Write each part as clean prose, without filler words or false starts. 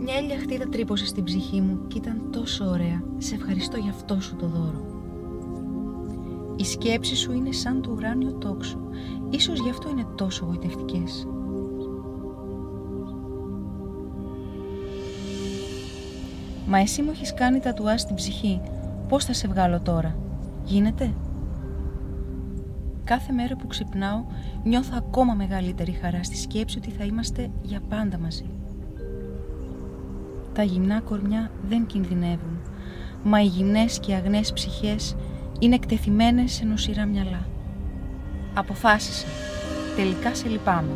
Μια ελιαχτίδα τρύπωσε στην ψυχή μου και ήταν τόσο ωραία. Σε ευχαριστώ για αυτό σου το δώρο. Οι σκέψεις σου είναι σαν το ουράνιο τόξο. Ίσως γι' αυτό είναι τόσο γοητευτικές. Μα εσύ μου έχεις κάνει τατουάζ στην ψυχή. Πώς θα σε βγάλω τώρα? Γίνεται? Κάθε μέρα που ξυπνάω νιώθω ακόμα μεγαλύτερη χαρά στη σκέψη ότι θα είμαστε για πάντα μαζί. Τα γυμνά κορμιά δεν κινδυνεύουν, μα οι γυμνές και αγνές ψυχές είναι εκτεθειμένες σε νοσηρά μυαλά. Αποφάσισα. Τελικά σε λυπάμαι.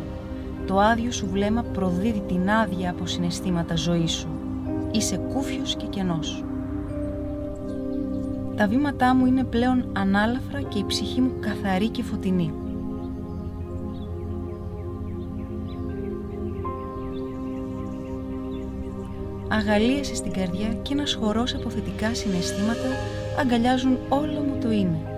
Το άδειο σου βλέμμα προδίδει την άδεια από συναισθήματα ζωής σου. Είσαι κούφιος και κενός. Τα βήματά μου είναι πλέον ανάλαφρα και η ψυχή μου καθαρή και φωτεινή. Αγαλίαση στην καρδιά και ένας χορός από θετικά συναισθήματα αγκαλιάζουν όλο μου το είναι.